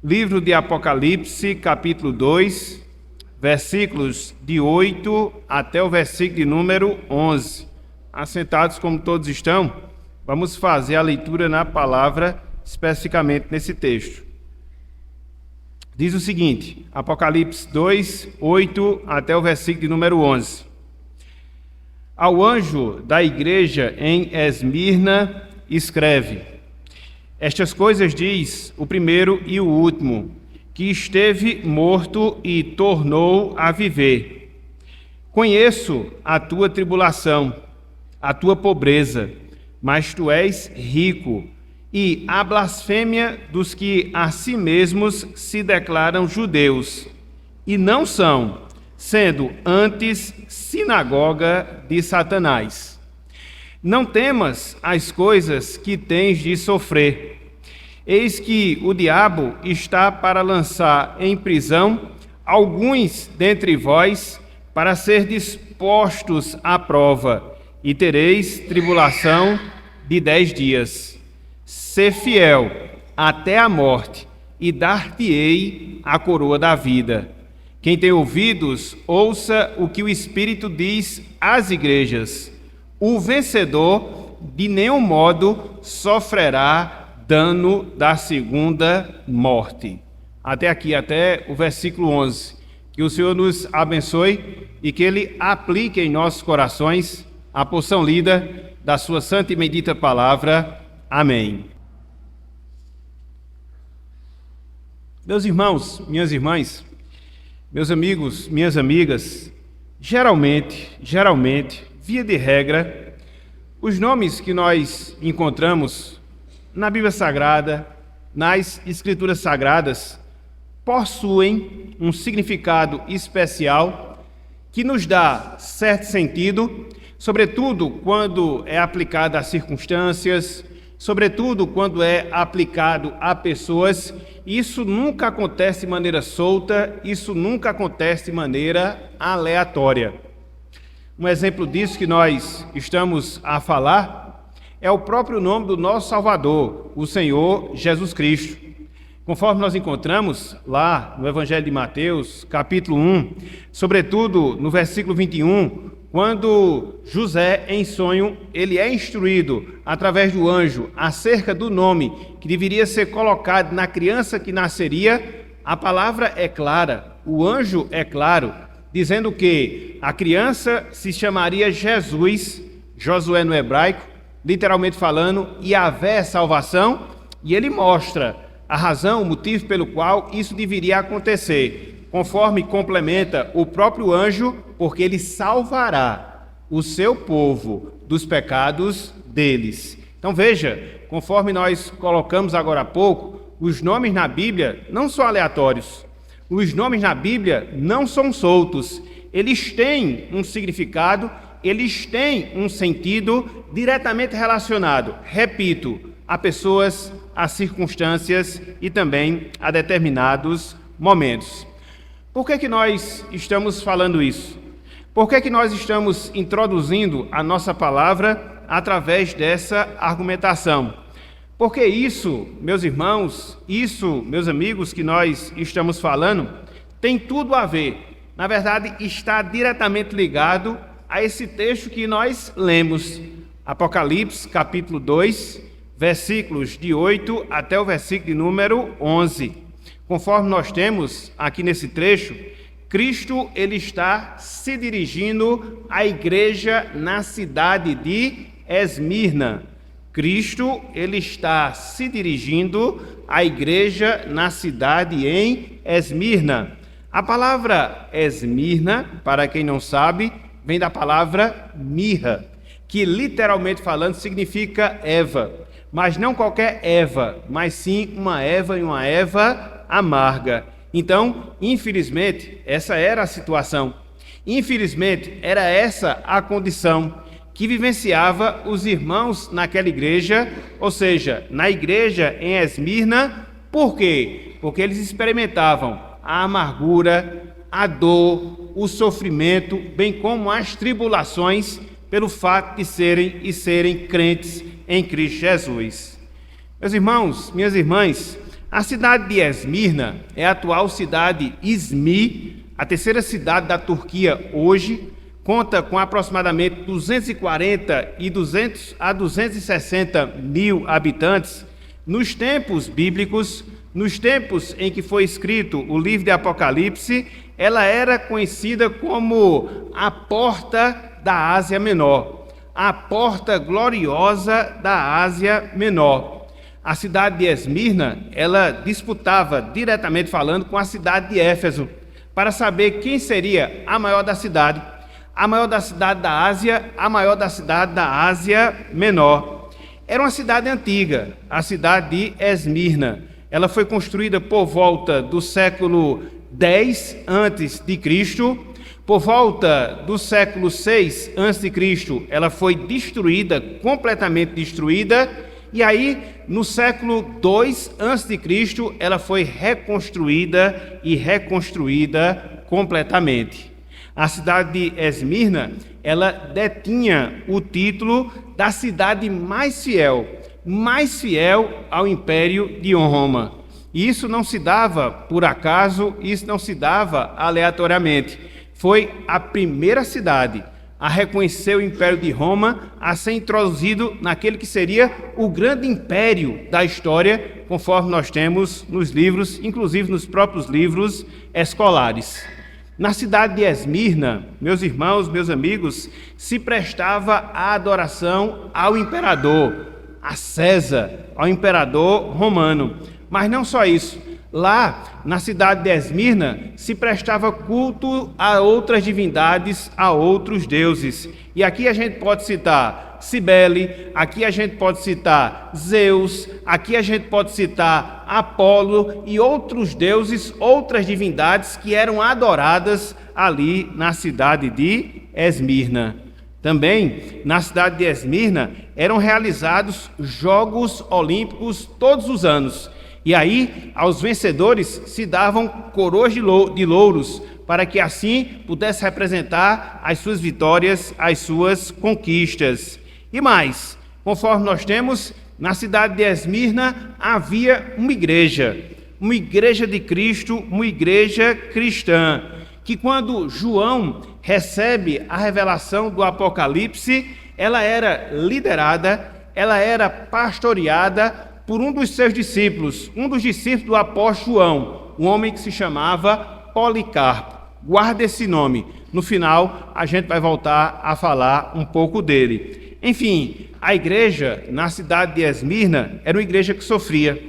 Livro de Apocalipse, capítulo 2, versículos de 8 até o versículo de número 11. Assentados como todos estão, vamos fazer a leitura na palavra, especificamente nesse texto. Diz o seguinte, Apocalipse 2, 8 até o versículo de número 11. Ao anjo da igreja em Esmirna, escreve: Estas coisas diz o primeiro e o último, que esteve morto e tornou a viver. Conheço a tua tribulação, a tua pobreza, mas tu és rico, e a blasfêmia dos que a si mesmos se declaram judeus, e não são, sendo antes sinagoga de Satanás. Não temas as coisas que tens de sofrer. Eis que o diabo está para lançar em prisão alguns dentre vós, para ser dispostos à prova, e tereis tribulação de 10 dias. Sê fiel até a morte, e dar-te-ei a coroa da vida. Quem tem ouvidos, ouça o que o Espírito diz às igrejas. O vencedor de nenhum modo sofrerá dano da segunda morte. Até aqui, até o versículo 11. Que o Senhor nos abençoe e que Ele aplique em nossos corações a porção lida da sua santa e bendita palavra. Amém. Meus irmãos, minhas irmãs, meus amigos, minhas amigas, geralmente, via de regra, os nomes que nós encontramos na Bíblia Sagrada, nas Escrituras Sagradas, possuem um significado especial que nos dá certo sentido, sobretudo quando é aplicado a circunstâncias, sobretudo quando é aplicado a pessoas. Isso nunca acontece de maneira solta, isso nunca acontece de maneira aleatória. Um exemplo disso que nós estamos a falar é o próprio nome do nosso Salvador, o Senhor Jesus Cristo. Conforme nós encontramos lá no Evangelho de Mateus, capítulo 1, sobretudo no versículo 21, quando José, em sonho, ele é instruído através do anjo acerca do nome que deveria ser colocado na criança que nasceria, a palavra é clara, o anjo é claro, dizendo que a criança se chamaria Jesus, Josué no hebraico, literalmente falando, Yahvé é salvação, e ele mostra a razão, o motivo pelo qual isso deveria acontecer, conforme complementa o próprio anjo, porque ele salvará o seu povo dos pecados deles. Então veja, conforme nós colocamos agora há pouco, os nomes na Bíblia não são aleatórios. Os nomes na Bíblia não são soltos, eles têm um significado, eles têm um sentido diretamente relacionado, repito, a pessoas, a circunstâncias e também a determinados momentos. Por que nós estamos falando isso? Por que nós estamos introduzindo a nossa palavra através dessa argumentação? Porque isso, meus irmãos, isso, meus amigos, que nós estamos falando, tem tudo a ver. Na verdade, está diretamente ligado a esse texto que nós lemos. Apocalipse, capítulo 2, versículos de 8 até o versículo de número 11. Conforme nós temos aqui nesse trecho, Cristo ele está se dirigindo à igreja na cidade de Esmirna. Cristo, ele está se dirigindo à igreja na cidade em Esmirna. A palavra Esmirna, para quem não sabe, vem da palavra mirra, que literalmente falando significa Eva. Mas não qualquer Eva, mas sim uma Eva e uma Eva amarga. Então, infelizmente, essa era a situação. Infelizmente, era essa a condição que vivenciava os irmãos naquela igreja, ou seja, na igreja em Esmirna. Por quê? Porque eles experimentavam a amargura, a dor, o sofrimento, bem como as tribulações pelo fato de serem crentes em Cristo Jesus. Meus irmãos, minhas irmãs, A cidade de Esmirna é a atual cidade Izmir, a terceira cidade da Turquia hoje, conta com aproximadamente 240 a 260 mil habitantes. Nos tempos bíblicos, nos tempos em que foi escrito o livro de Apocalipse, ela era conhecida como a porta da Ásia Menor, a porta gloriosa da Ásia Menor. A cidade de Esmirna, ela disputava, diretamente falando, com a cidade de Éfeso, para saber quem seria a maior da cidade da Ásia, a maior da cidade da Ásia Menor. Era uma cidade antiga, a cidade de Esmirna. Ela foi construída por volta do século X a.C., por volta do século VI a.C., ela foi destruída, completamente destruída, e aí, no século II a.C., ela foi reconstruída e reconstruída completamente. A cidade de Esmirna, ela detinha o título da cidade mais fiel ao Império de Roma. E isso não se dava por acaso, isso não se dava aleatoriamente. Foi a primeira cidade a reconhecer o Império de Roma, a ser introduzido naquele que seria o grande império da história, conforme nós temos nos livros, inclusive nos próprios livros escolares. Na cidade de Esmirna, meus irmãos, meus amigos, se prestava a adoração ao imperador, a César, ao imperador romano. Mas não só isso. Lá, na cidade de Esmirna, se prestava culto a outras divindades, a outros deuses. E aqui a gente pode citar Cibele, aqui a gente pode citar Zeus, aqui a gente pode citar Apolo e outros deuses, outras divindades que eram adoradas ali na cidade de Esmirna. Também, na cidade de Esmirna, eram realizados Jogos Olímpicos todos os anos. E aí, aos vencedores se davam coroas de louros, para que assim pudesse representar as suas vitórias, as suas conquistas. E mais, conforme nós temos, na cidade de Esmirna havia uma igreja de Cristo, uma igreja cristã, que quando João recebe a revelação do Apocalipse, ela era liderada, ela era pastoreada por um dos seus discípulos, um dos discípulos do apóstolo João, um homem que se chamava Policarpo. Guarda esse nome. No final, a gente vai voltar a falar um pouco dele. Enfim, a igreja na cidade de Esmirna era uma igreja que sofria.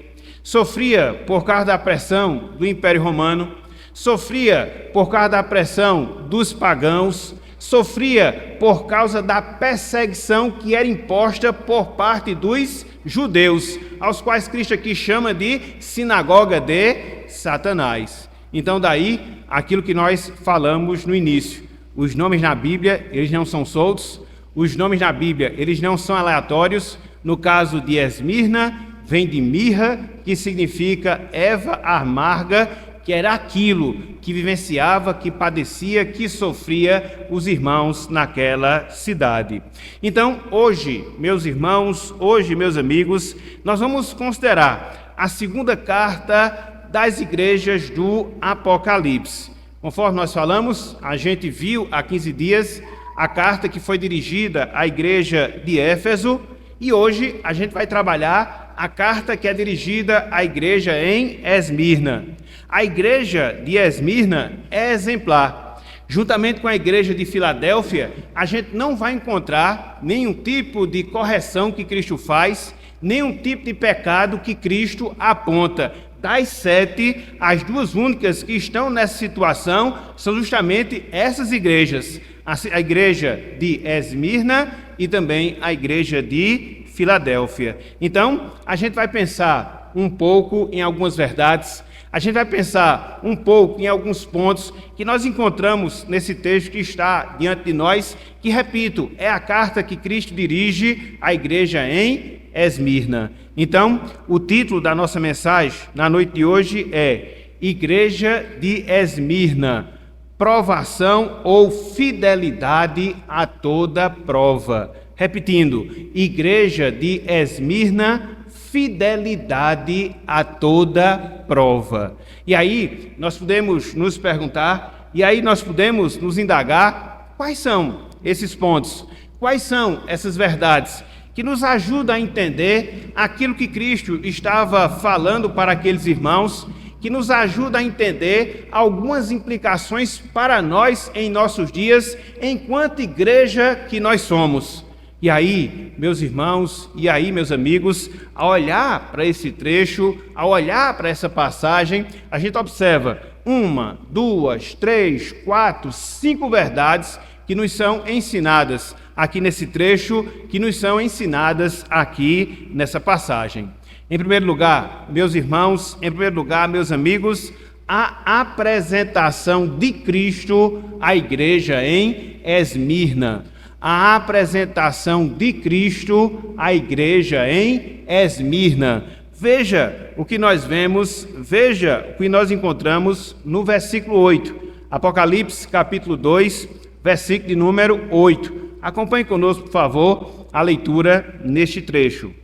Sofria por causa da pressão do Império Romano, sofria por causa da pressão dos pagãos, sofria por causa da perseguição que era imposta por parte dos judeus, aos quais Cristo aqui chama de sinagoga de Satanás. Então daí, aquilo que nós falamos no início, os nomes na Bíblia, eles não são soltos, os nomes na Bíblia, eles não são aleatórios. No caso de Esmirna, vem de mirra, que significa erva amarga, que era aquilo que vivenciava, que padecia, que sofria os irmãos naquela cidade. Então, hoje, meus irmãos, hoje, meus amigos, nós vamos considerar a segunda carta das igrejas do Apocalipse. Conforme nós falamos, a gente viu há 15 dias a carta que foi dirigida à igreja de Éfeso, e hoje a gente vai trabalhar a carta que é dirigida à igreja em Esmirna. A igreja de Esmirna é exemplar. Juntamente com a igreja de Filadélfia, a gente não vai encontrar nenhum tipo de correção que Cristo faz, nenhum tipo de pecado que Cristo aponta. Das 7, as duas únicas que estão nessa situação são justamente essas igrejas. A igreja de Esmirna e também a igreja de Filadélfia. Então, a gente vai pensar um pouco em algumas verdades, a gente vai pensar um pouco em alguns pontos que nós encontramos nesse texto que está diante de nós, que, repito, é a carta que Cristo dirige à igreja em Esmirna. Então, o título da nossa mensagem na noite de hoje é Igreja de Esmirna, provação ou fidelidade a toda prova. Repetindo, Igreja de Esmirna, fidelidade a toda prova. E aí nós podemos nos perguntar, e aí nós podemos nos indagar, quais são esses pontos? Quais são essas verdades que nos ajudam a entender aquilo que Cristo estava falando para aqueles irmãos, que nos ajuda a entender algumas implicações para nós em nossos dias, enquanto igreja que nós somos. E aí, meus irmãos, e aí, meus amigos, ao olhar para esse trecho, ao olhar para essa passagem, a gente observa 1, 2, 3, 4, 5 verdades que nos são ensinadas aqui nesse trecho, que nos são ensinadas aqui nessa passagem. Em primeiro lugar, meus irmãos, em primeiro lugar, meus amigos, a apresentação de Cristo à igreja em Esmirna. A apresentação de Cristo à igreja em Esmirna. Veja o que nós vemos, veja o que nós encontramos no versículo 8. Apocalipse, capítulo 2, versículo de número 8. Acompanhe conosco, por favor, a leitura neste trecho.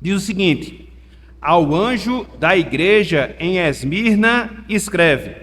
Diz o seguinte: ao anjo da igreja em Esmirna escreve: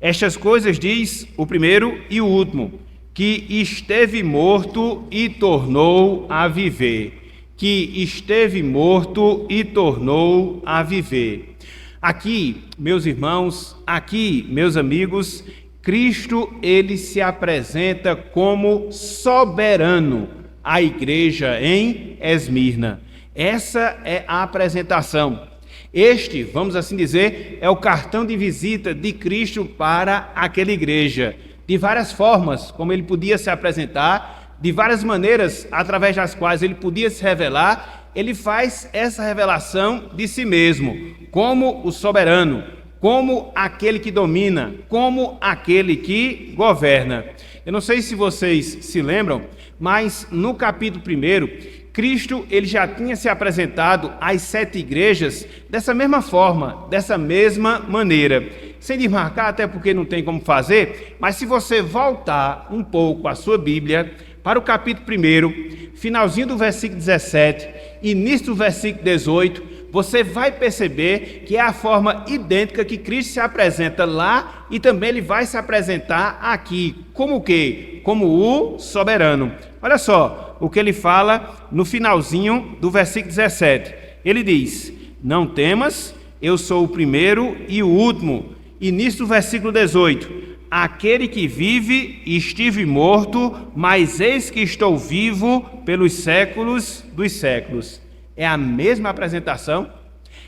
estas coisas diz o primeiro e o último, que esteve morto e tornou a viver. Que esteve morto e tornou a viver. Aqui, meus irmãos, aqui, meus amigos, Cristo, ele se apresenta como soberano à igreja em Esmirna. Essa é a apresentação. Este, vamos assim dizer, é o cartão de visita de Cristo para aquela igreja. De várias formas, como ele podia se apresentar, de várias maneiras através das quais ele podia se revelar, ele faz essa revelação de si mesmo, como o soberano, como aquele que domina, como aquele que governa. Eu não sei se vocês se lembram, mas no capítulo 1, Cristo ele já tinha se apresentado às 7 igrejas dessa mesma forma, dessa mesma maneira. Sem desmarcar, até porque não tem como fazer, mas se você voltar um pouco a sua Bíblia para o capítulo 1, finalzinho do versículo 17, início do versículo 18, você vai perceber que é a forma idêntica que Cristo se apresenta lá e também ele vai se apresentar aqui. Como o quê? Como o soberano. Olha só o que ele fala no finalzinho do versículo 17. Ele diz: não temas, eu sou o primeiro e o último. Início do versículo 18. Aquele que vive estive morto, mas eis que estou vivo pelos séculos dos séculos. É a mesma apresentação,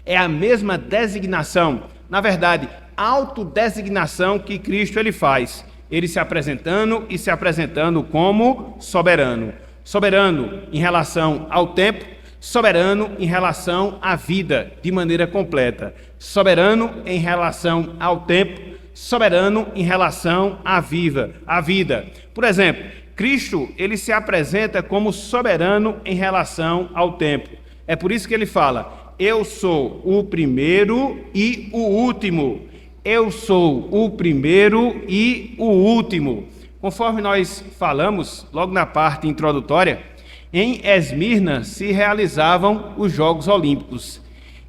é a mesma designação, na verdade, autodesignação que Cristo ele faz, ele se apresentando e se apresentando como soberano. Soberano em relação ao tempo, soberano em relação à vida de maneira completa, soberano em relação ao tempo, soberano em relação à vida. Por exemplo, Cristo ele se apresenta como soberano em relação ao tempo. É por isso que ele fala: eu sou o primeiro e o último. Eu sou o primeiro e o último. Conforme nós falamos logo na parte introdutória, em Esmirna se realizavam os Jogos Olímpicos.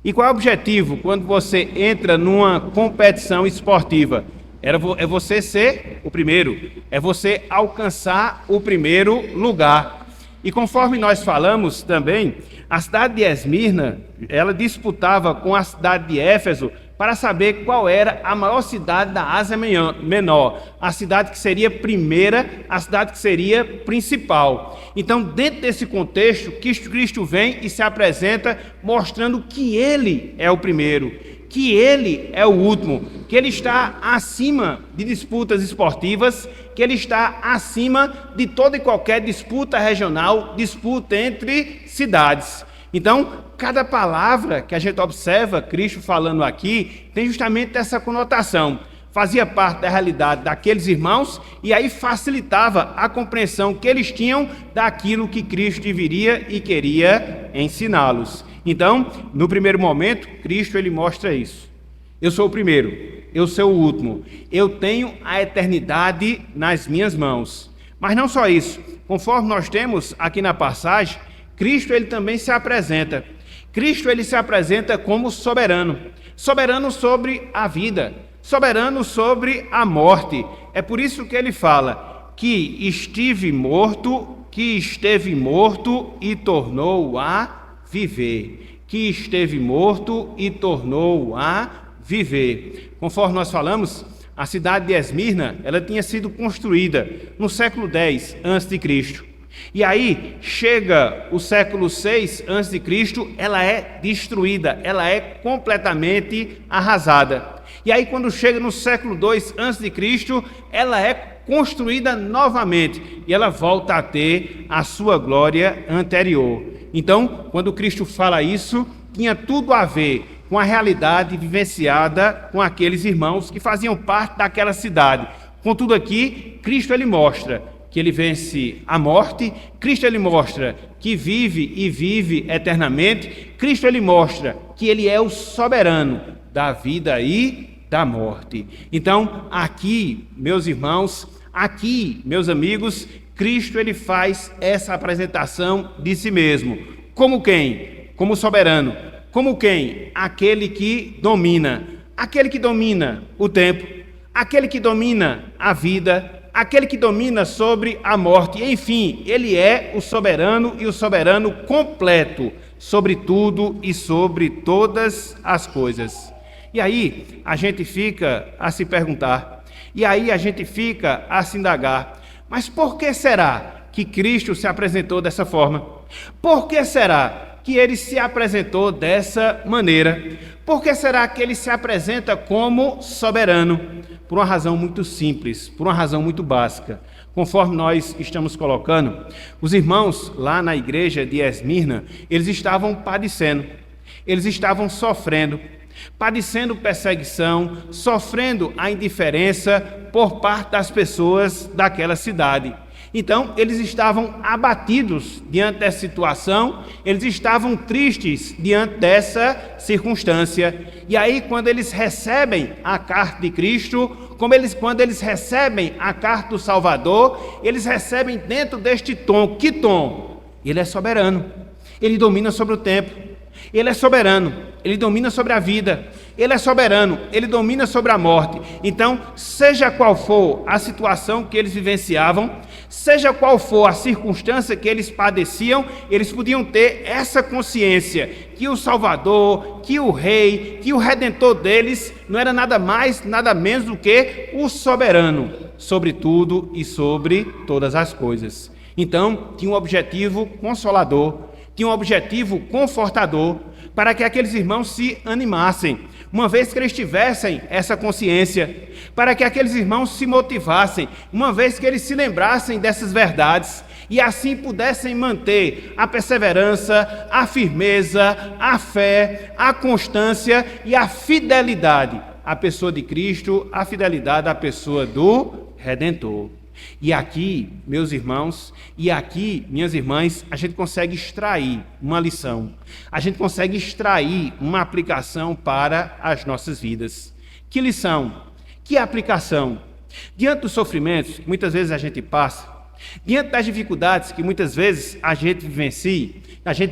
E qual é o objetivo quando você entra numa competição esportiva? É você ser o primeiro, é você alcançar o primeiro lugar. E conforme nós falamos também, a cidade de Esmirna, ela disputava com a cidade de Éfeso para saber qual era a maior cidade da Ásia Menor, a cidade que seria primeira, a cidade que seria principal. Então, dentro desse contexto, Cristo vem e se apresenta mostrando que ele é o primeiro, que ele é o último, que ele está acima de disputas esportivas, que ele está acima de toda e qualquer disputa regional, disputa entre cidades. Então, cada palavra que a gente observa Cristo falando aqui tem justamente essa conotação. Fazia parte da realidade daqueles irmãos e aí facilitava a compreensão que eles tinham daquilo que Cristo viria e queria ensiná-los. Então, no primeiro momento, Cristo ele mostra isso. Eu sou o primeiro, eu sou o último, eu tenho a eternidade nas minhas mãos. Mas não só isso, conforme nós temos aqui na passagem, Cristo ele também se apresenta. Cristo ele se apresenta como soberano, soberano sobre a vida, soberano sobre a morte. É por isso que ele fala que esteve morto e tornou a viver. Que esteve morto e tornou a viver. Conforme nós falamos, a cidade de Esmirna, ela tinha sido construída no século X a.C. E aí, chega o século VI a.C., ela é destruída, ela é completamente arrasada. E aí, quando chega no século II a.C., ela é construída novamente e ela volta a ter a sua glória anterior. Então, quando Cristo fala isso, tinha tudo a ver com a realidade vivenciada com aqueles irmãos que faziam parte daquela cidade. Contudo aqui, Cristo ele mostra que ele vence a morte, Cristo ele mostra que vive e vive eternamente, Cristo ele mostra que ele é o soberano da vida e da morte. Então, aqui, meus irmãos, aqui, meus amigos, Cristo ele faz essa apresentação de si mesmo. Como quem? Como soberano. Como quem? Aquele que domina. Aquele que domina o tempo, aquele que domina a vida, aquele que domina sobre a morte. Enfim, ele é o soberano e o soberano completo sobre tudo e sobre todas as coisas. E aí a gente fica a se perguntar, e aí a gente fica a se indagar, mas por que será que Cristo se apresentou dessa forma? Por que será que ele se apresentou dessa maneira? Por que será que ele se apresenta como soberano? Por uma razão muito simples, por uma razão muito básica. Conforme nós estamos colocando, os irmãos lá na igreja de Esmirna, eles estavam padecendo, eles estavam sofrendo, padecendo perseguição, sofrendo a indiferença por parte das pessoas daquela cidade. Então, eles estavam abatidos diante dessa situação, eles estavam tristes diante dessa circunstância. E aí, quando eles recebem a carta de Cristo, quando eles recebem a carta do Salvador, eles recebem dentro deste tom. Que tom? Ele é soberano, ele domina sobre o tempo. Ele é soberano, ele domina sobre a vida, ele é soberano, ele domina sobre a morte. Então, seja qual for a situação que eles vivenciavam, seja qual for a circunstância que eles padeciam, eles podiam ter essa consciência que o Salvador, que o Rei, que o Redentor deles não era nada mais, nada menos do que o soberano sobre tudo e sobre todas as coisas. Então, tinha um objetivo consolador, tinha um objetivo confortador, para que aqueles irmãos se animassem, uma vez que eles tivessem essa consciência, para que aqueles irmãos se motivassem, uma vez que eles se lembrassem dessas verdades, e assim pudessem manter a perseverança, a firmeza, a fé, a constância e a fidelidade à pessoa de Cristo, a fidelidade à pessoa do Redentor. E aqui, meus irmãos, e aqui, minhas irmãs, a gente consegue extrair uma lição, a gente consegue extrair uma aplicação para as nossas vidas. Que lição? Que aplicação? Diante dos sofrimentos que muitas vezes a gente passa, diante das dificuldades que muitas vezes a gente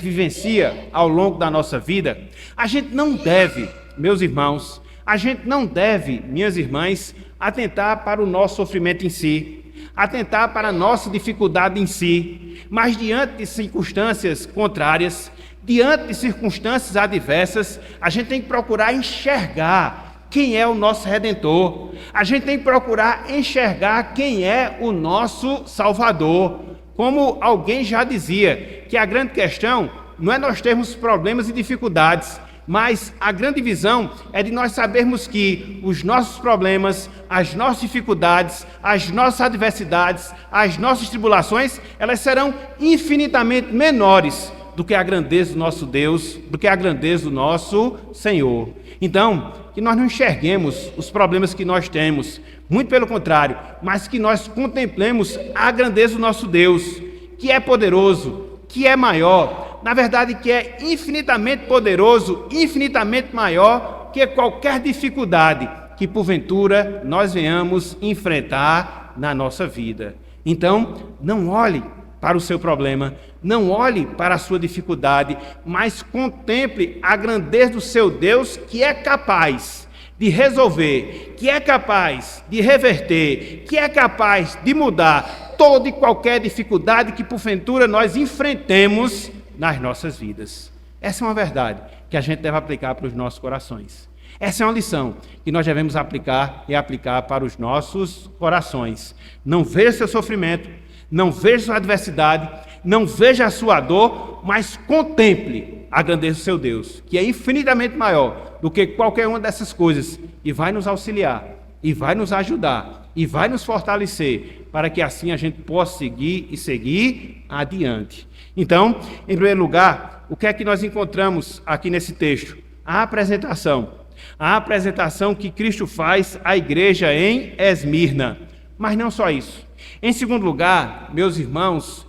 vivencia ao longo da nossa vida, a gente não deve, meus irmãos, a gente não deve, minhas irmãs, atentar para o nosso sofrimento em si, atentar para a nossa dificuldade em si, mas diante de circunstâncias contrárias, diante de circunstâncias adversas, a gente tem que procurar enxergar quem é o nosso Redentor, a gente tem que procurar enxergar quem é o nosso Salvador. Como alguém já dizia, que a grande questão não é nós termos problemas e dificuldades, mas a grande visão é de nós sabermos que os nossos problemas, as nossas dificuldades, as nossas adversidades, as nossas tribulações, elas serão infinitamente menores do que a grandeza do nosso Deus, do que a grandeza do nosso Senhor. Então, que nós não enxerguemos os problemas que nós temos, muito pelo contrário, mas que nós contemplemos a grandeza do nosso Deus, que é poderoso, que é maior, na verdade que é infinitamente poderoso, infinitamente maior que qualquer dificuldade que porventura nós venhamos enfrentar na nossa vida. Então, não olhe para o seu problema, não olhe para a sua dificuldade, mas contemple a grandeza do seu Deus, que é capaz de resolver, que é capaz de reverter, que é capaz de mudar toda e qualquer dificuldade que porventura nós enfrentemos nas nossas vidas. Essa é uma verdade que a gente deve aplicar para os nossos corações. Essa é uma lição que nós devemos aplicar e aplicar para os nossos corações. Não veja seu sofrimento, não veja sua adversidade, não veja a sua dor, mas contemple a grandeza do seu Deus, que é infinitamente maior do que qualquer uma dessas coisas, e vai nos auxiliar, e vai nos ajudar, e vai nos fortalecer, para que assim a gente possa seguir adiante. Então, em primeiro lugar, o que é que nós encontramos aqui nesse texto? A apresentação que Cristo faz à igreja em Esmirna. Mas não só isso. Em segundo lugar, meus irmãos,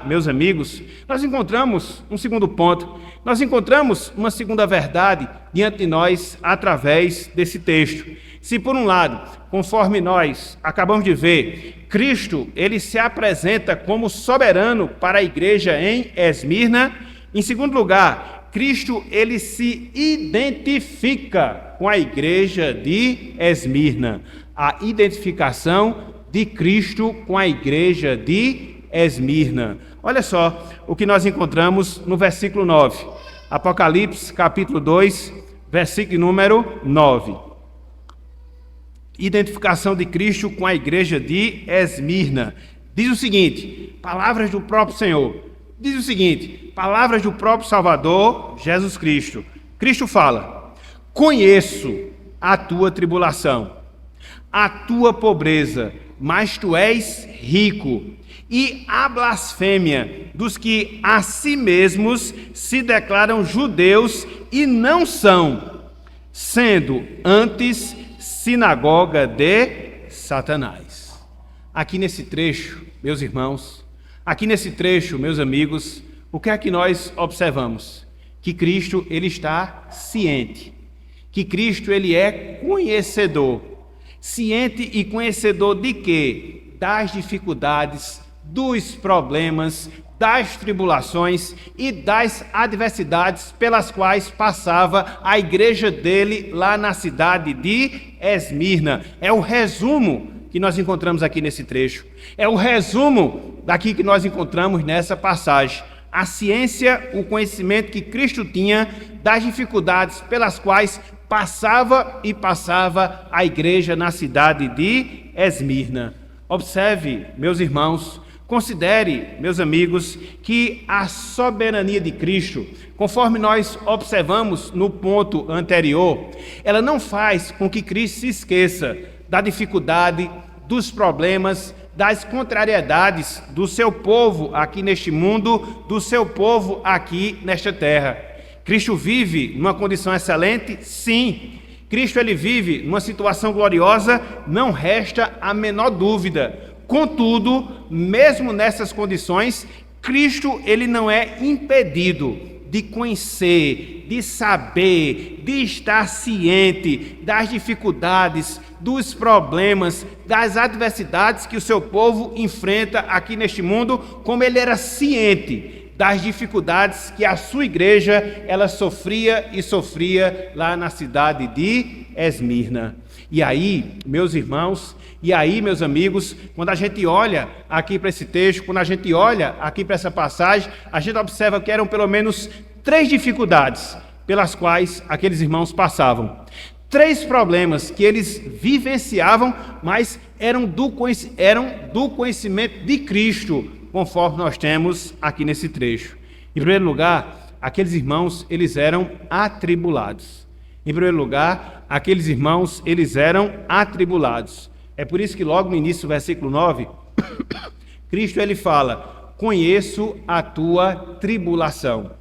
meus amigos, nós encontramos um segundo ponto, nós encontramos uma segunda verdade diante de nós através desse texto. Se por um lado, conforme nós acabamos de ver, Cristo, ele se apresenta como soberano para a igreja em Esmirna, em segundo lugar, Cristo, ele se identifica com a igreja de Esmirna. A identificação de Cristo com a igreja de Esmirna. Olha só o que nós encontramos no versículo 9. Apocalipse, capítulo 2, versículo número 9. Identificação de Cristo com a igreja de Esmirna. Diz o seguinte, palavras do próprio Senhor. Diz o seguinte, palavras do próprio Salvador, Jesus Cristo. Cristo fala, conheço a tua tribulação, a tua pobreza, mas tu és rico, e a blasfêmia dos que a si mesmos se declaram judeus e não são, sendo antes sinagoga de Satanás. Aqui nesse trecho, meus irmãos, aqui nesse trecho, meus amigos, o que é que nós observamos? Que Cristo, ele está ciente, que Cristo, ele é conhecedor. Ciente e conhecedor de quê? Das dificuldades, dos problemas, das tribulações e das adversidades pelas quais passava a igreja dele lá na cidade de Esmirna. É o resumo que nós encontramos aqui nesse trecho. É o resumo daqui que nós encontramos nessa passagem. A ciência, o conhecimento que Cristo tinha das dificuldades pelas quais passava a igreja na cidade de Esmirna. Observe, meus irmãos, considere, meus amigos, que a soberania de Cristo, conforme nós observamos no ponto anterior, ela não faz com que Cristo se esqueça da dificuldade, dos problemas, das contrariedades do seu povo aqui neste mundo, do seu povo aqui nesta terra. Cristo vive numa condição excelente? Sim. Cristo, ele vive numa situação gloriosa? Não resta a menor dúvida. Contudo, mesmo nessas condições, Cristo, ele não é impedido de conhecer, de saber, de estar ciente das dificuldades, dos problemas, das adversidades que o seu povo enfrenta aqui neste mundo, como ele era ciente das dificuldades que a sua igreja ela sofria lá na cidade de Esmirna. E aí, meus irmãos, e aí, meus amigos, quando a gente olha aqui para esse texto, quando a gente olha aqui para essa passagem, a gente observa que eram pelo menos 3 dificuldades pelas quais aqueles irmãos passavam. 3 problemas que eles vivenciavam, mas eram do conhecimento de Cristo, conforme nós temos aqui nesse trecho. Em primeiro lugar, aqueles irmãos, eles eram atribulados. Em primeiro lugar, aqueles irmãos, eles eram atribulados. É por isso que logo no início do versículo 9, Cristo, ele fala, conheço a tua tribulação.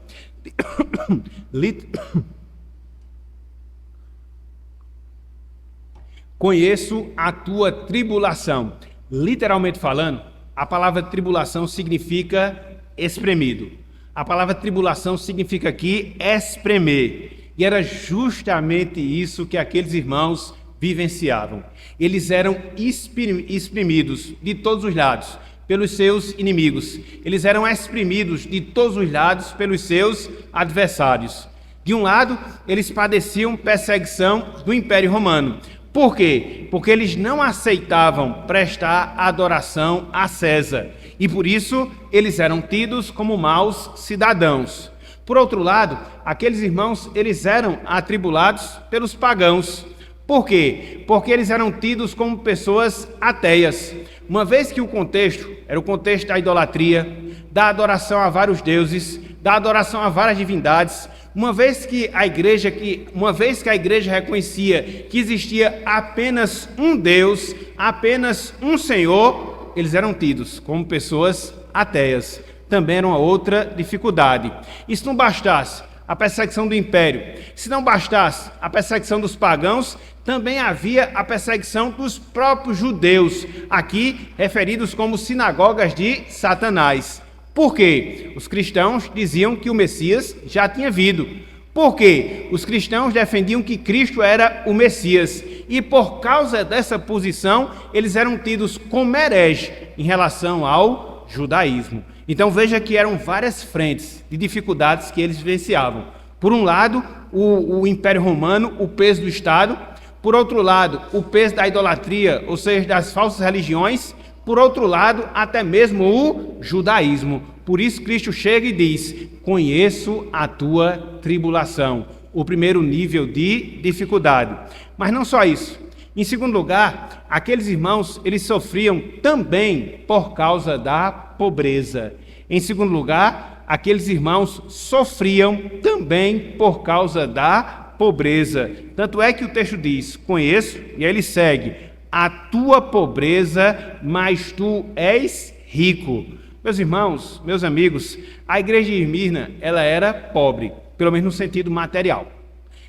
Conheço a tua tribulação. Literalmente falando, a palavra tribulação significa espremido. A palavra tribulação significa aqui espremer. E era justamente isso que aqueles irmãos vivenciavam. Eles eram exprimidos de todos os lados, pelos seus inimigos. Eles eram exprimidos de todos os lados pelos seus adversários. De um lado, eles padeciam perseguição do Império Romano. Por quê? Porque eles não aceitavam prestar adoração a César. E por isso, eles eram tidos como maus cidadãos. Por outro lado, aqueles irmãos, eles eram atribulados pelos pagãos. Por quê? Porque eles eram tidos como pessoas ateias. Uma vez que o contexto era o contexto da idolatria, da adoração a vários deuses, da adoração a várias divindades, uma vez que a igreja reconhecia que existia apenas um Deus, apenas um Senhor, eles eram tidos como pessoas ateias. Também era uma outra dificuldade. E se não bastasse a perseguição do império, se não bastasse a perseguição dos pagãos, também havia a perseguição dos próprios judeus, aqui referidos como sinagogas de Satanás. Por quê? Os cristãos diziam que o Messias já tinha vindo. Por quê? Os cristãos defendiam que Cristo era o Messias. E por causa dessa posição, eles eram tidos como hereges em relação ao judaísmo. Então veja que eram várias frentes de dificuldades que eles vivenciavam. Por um lado, o Império Romano, o peso do Estado. Por outro lado, o peso da idolatria, ou seja, das falsas religiões. Por outro lado, até mesmo o judaísmo. Por isso Cristo chega e diz: conheço a tua tribulação. O primeiro nível de dificuldade. Mas não só isso. Em segundo lugar, aqueles irmãos, eles sofriam também por causa da pobreza. Em segundo lugar, aqueles irmãos sofriam também por causa da pobreza. Tanto é que o texto diz: conheço, e aí ele segue: a tua pobreza, mas tu és rico. Meus irmãos, meus amigos, a igreja de Esmirna, ela era pobre, pelo menos no sentido material.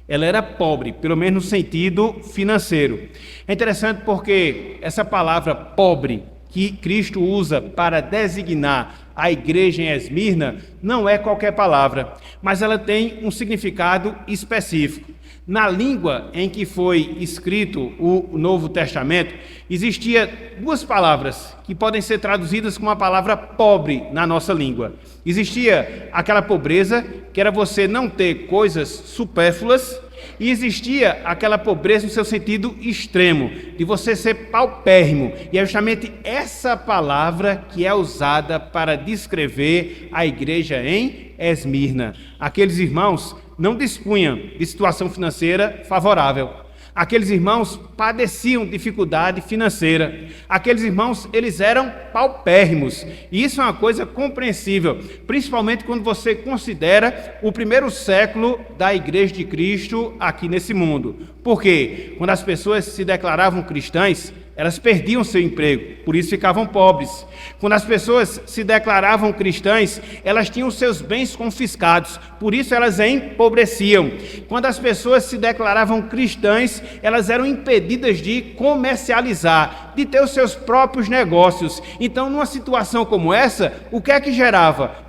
Ela era pobre, pelo menos no sentido financeiro. É interessante porque essa palavra pobre, que Cristo usa para designar a igreja em Esmirna, não é qualquer palavra, mas ela tem um significado específico. Na língua em que foi escrito o Novo Testamento, existia duas palavras que podem ser traduzidas como a palavra pobre na nossa língua. Existia aquela pobreza, que era você não ter coisas supérfluas, e existia aquela pobreza no seu sentido extremo, de você ser paupérrimo. E é justamente essa palavra que é usada para descrever a igreja em Esmirna. Aqueles irmãos não dispunham de situação financeira favorável. Aqueles irmãos padeciam dificuldade financeira. Aqueles irmãos, eles eram paupérrimos. E isso é uma coisa compreensível, principalmente quando você considera o primeiro século da Igreja de Cristo aqui nesse mundo. Por quê? Quando as pessoas se declaravam cristãs, elas perdiam seu emprego, por isso ficavam pobres. Quando as pessoas se declaravam cristãs, elas tinham seus bens confiscados, por isso elas empobreciam. Quando as pessoas se declaravam cristãs, elas eram impedidas de comercializar, de ter os seus próprios negócios. Então, numa situação como essa, o que é que gerava?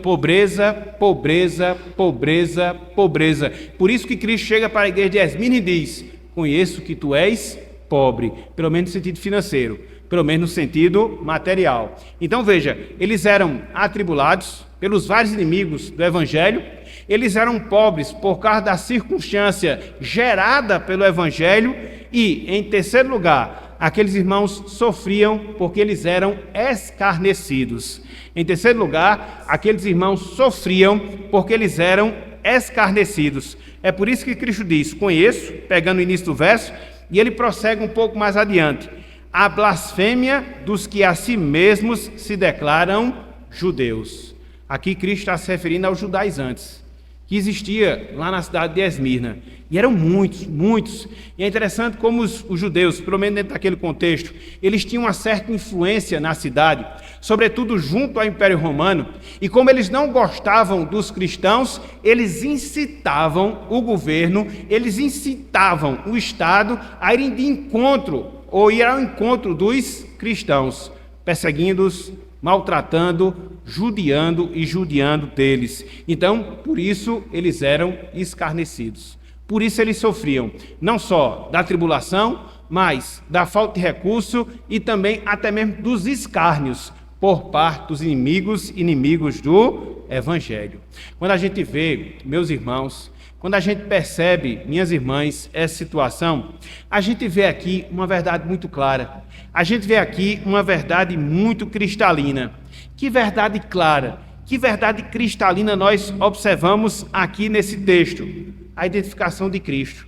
Pobreza, pobreza, pobreza, pobreza. Por isso que Cristo chega para a igreja de Esmirna e diz: conheço que tu és pobre, pelo menos no sentido financeiro, pelo menos no sentido material. Então veja, eles eram atribulados pelos vários inimigos do Evangelho, eles eram pobres por causa da circunstância gerada pelo Evangelho e, em terceiro lugar, aqueles irmãos sofriam porque eles eram escarnecidos. Em terceiro lugar, aqueles irmãos sofriam porque eles eram escarnecidos. É por isso que Cristo diz: conheço, pegando o início do verso, e ele prossegue um pouco mais adiante: a blasfêmia dos que a si mesmos se declaram judeus. Aqui Cristo está se referindo aos judaizantes, que existia lá na cidade de Esmirna. E eram muitos, muitos. E é interessante como os judeus, pelo menos dentro daquele contexto, eles tinham uma certa influência na cidade, sobretudo junto ao Império Romano. E como eles não gostavam dos cristãos, eles incitavam o governo, eles incitavam o Estado a irem de encontro, ou ir ao encontro dos cristãos, perseguindo-os, maltratando, judiando e judiando deles. Então, por isso, eles eram escarnecidos. Por isso eles sofriam, não só da tribulação, mas da falta de recurso e também até mesmo dos escárnios. por parte dos inimigos do Evangelho. Quando a gente vê, meus irmãos, quando a gente percebe, minhas irmãs, essa situação, a gente vê aqui uma verdade muito clara. A gente vê aqui uma verdade muito cristalina. Que verdade clara, que verdade cristalina nós observamos aqui nesse texto? A identificação de Cristo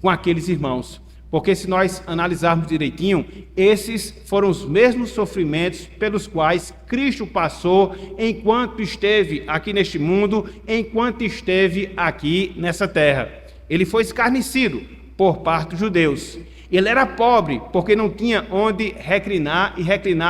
com aqueles irmãos. Porque se nós analisarmos direitinho, esses foram os mesmos sofrimentos pelos quais Cristo passou enquanto esteve aqui neste mundo, enquanto esteve aqui nessa terra. Ele foi escarnecido por parte dos judeus. Ele era pobre porque não tinha onde reclinar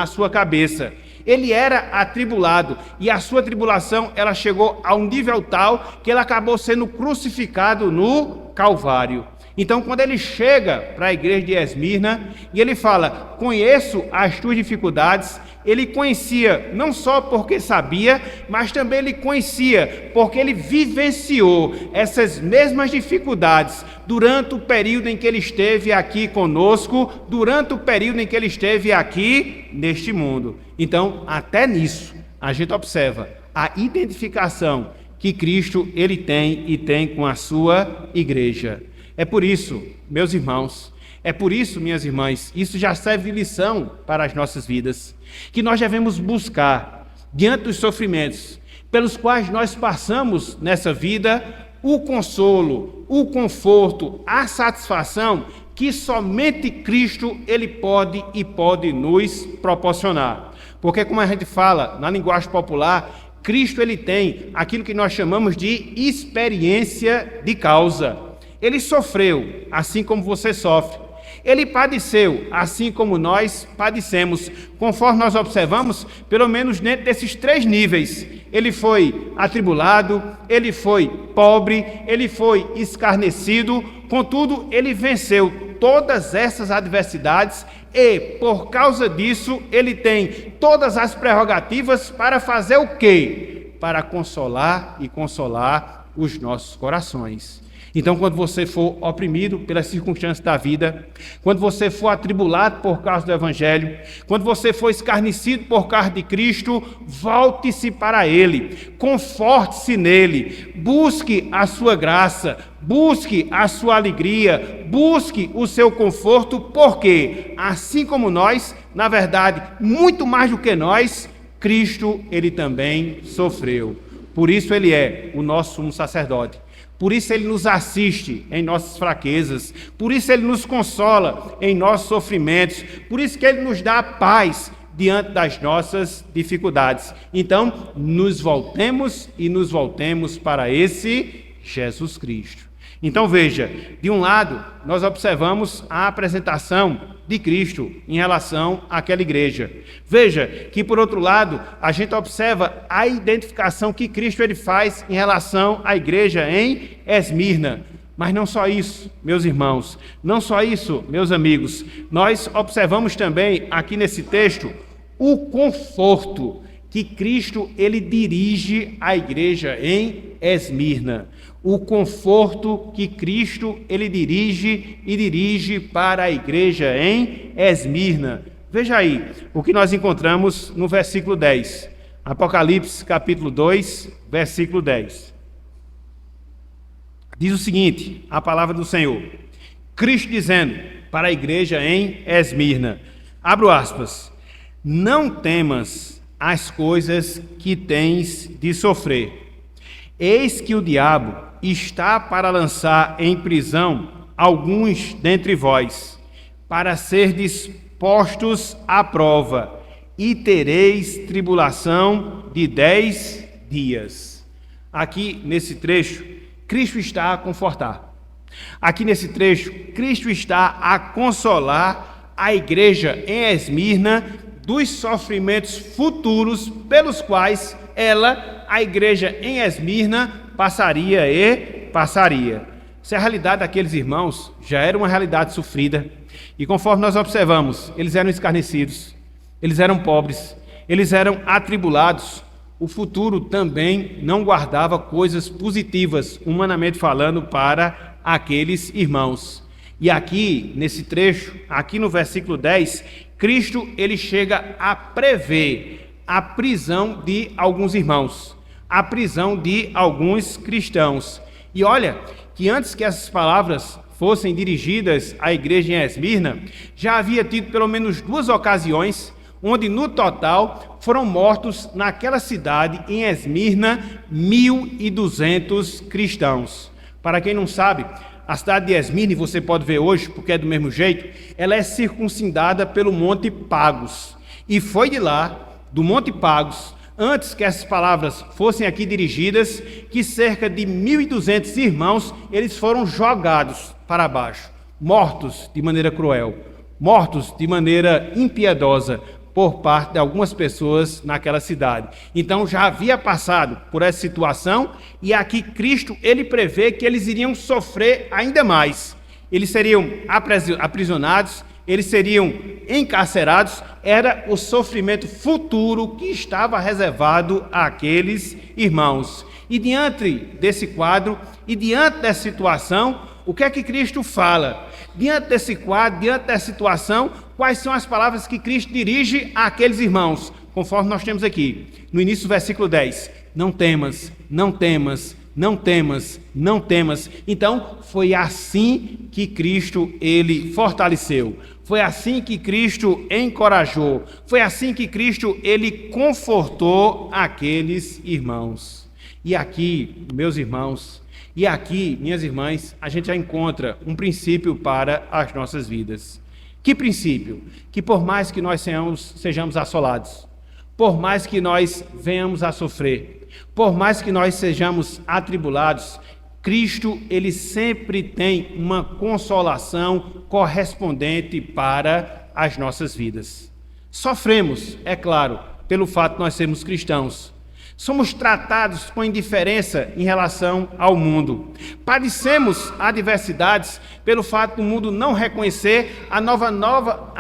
a sua cabeça. Ele era atribulado e a sua tribulação ela chegou a um nível tal que ele acabou sendo crucificado no Calvário. Então, quando ele chega para a igreja de Esmirna e ele fala, conheço as tuas dificuldades, ele conhecia não só porque sabia, mas também ele conhecia porque ele vivenciou essas mesmas dificuldades durante o período em que ele esteve aqui conosco, durante o período em que ele esteve aqui neste mundo. Então, até nisso, a gente observa a identificação que Cristo ele tem e tem com a sua igreja. É por isso, meus irmãos, é por isso, minhas irmãs, isso já serve de lição para as nossas vidas, que nós devemos buscar, diante dos sofrimentos pelos quais nós passamos nessa vida, o consolo, o conforto, a satisfação que somente Cristo ele pode nos proporcionar. Porque, como a gente fala na linguagem popular, Cristo ele tem aquilo que nós chamamos de experiência de causa. Ele sofreu, assim como você sofre. Ele padeceu, assim como nós padecemos. Conforme nós observamos, pelo menos dentro desses 3 níveis. Ele foi atribulado, ele foi pobre, ele foi escarnecido. Contudo, ele venceu todas essas adversidades e, por causa disso, ele tem todas as prerrogativas para fazer o quê? Para consolar os nossos corações. Então, quando você for oprimido pelas circunstâncias da vida, quando você for atribulado por causa do Evangelho, quando você for escarnecido por causa de Cristo, volte-se para Ele, conforte-se nele, busque a sua graça, busque a sua alegria, busque o seu conforto, porque, assim como nós, na verdade, muito mais do que nós, Cristo, ele também sofreu. Por isso ele é o nosso sumo sacerdote. Por isso ele nos assiste em nossas fraquezas, por isso ele nos consola em nossos sofrimentos, por isso que ele nos dá paz diante das nossas dificuldades. Então, nos voltemos para esse Jesus Cristo. Então veja, de um lado, nós observamos a apresentação de Cristo em relação àquela igreja. Veja que, por outro lado, a gente observa a identificação que Cristo ele faz em relação à igreja em Esmirna. Mas não só isso, meus irmãos, não só isso, meus amigos, nós observamos também aqui nesse texto o conforto que Cristo ele dirige à igreja em Esmirna. O conforto que Cristo ele dirige para a igreja em Esmirna. Veja aí o que nós encontramos no versículo 10. Apocalipse capítulo 2, versículo 10. Diz o seguinte, a palavra do Senhor. Cristo dizendo para a igreja em Esmirna, abro aspas, não temas as coisas que tens de sofrer. Eis que o diabo está para lançar em prisão alguns dentre vós, para serdes postos à prova, e tereis tribulação de 10 dias. Aqui nesse trecho, Cristo está a confortar. Aqui nesse trecho, Cristo está a consolar a igreja em Esmirna dos sofrimentos futuros pelos quais ela, a igreja em Esmirna, passaria. Se a realidade daqueles irmãos já era uma realidade sofrida, e conforme nós observamos, eles eram escarnecidos, eles eram pobres, eles eram atribulados, o futuro também não guardava coisas positivas, humanamente falando, para aqueles irmãos. E aqui, nesse trecho, aqui no versículo 10, Cristo ele chega a prever a prisão de alguns irmãos, a prisão de alguns cristãos. E olha que antes que essas palavras fossem dirigidas à igreja em Esmirna, já havia tido pelo menos 2 ocasiões onde no total foram mortos naquela cidade, em Esmirna, 1.200 cristãos. Para quem não sabe, a cidade de Esmirna, e você pode ver hoje, porque é do mesmo jeito, ela é circuncidada pelo Monte Pagos. E foi de lá, do Monte Pagos, antes que essas palavras fossem aqui dirigidas, que cerca de 1.200 irmãos, eles foram jogados para baixo, mortos de maneira cruel, mortos de maneira impiedosa, por parte de algumas pessoas naquela cidade. Então já havia passado por essa situação, e aqui Cristo, ele prevê que eles iriam sofrer ainda mais. Eles seriam aprisionados, eles seriam encarcerados, era o sofrimento futuro que estava reservado àqueles irmãos. E diante desse quadro, e diante dessa situação, o que é que Cristo fala? Diante desse quadro, diante dessa situação, quais são as palavras que Cristo dirige àqueles irmãos? Conforme nós temos aqui, no início do versículo 10. Não temas, não temas, não temas, não temas. Então, foi assim que Cristo, ele fortaleceu. Foi assim que Cristo encorajou. Foi assim que Cristo, ele confortou aqueles irmãos. E aqui, meus irmãos, e aqui, minhas irmãs, a gente já encontra um princípio para as nossas vidas. Que princípio? Que por mais que nós sejamos assolados, por mais que nós venhamos a sofrer, por mais que nós sejamos atribulados, Cristo, ele sempre tem uma consolação correspondente para as nossas vidas. Sofremos, é claro, pelo fato de nós sermos cristãos. Somos tratados com indiferença em relação ao mundo. Padecemos adversidades pelo fato do mundo não reconhecer a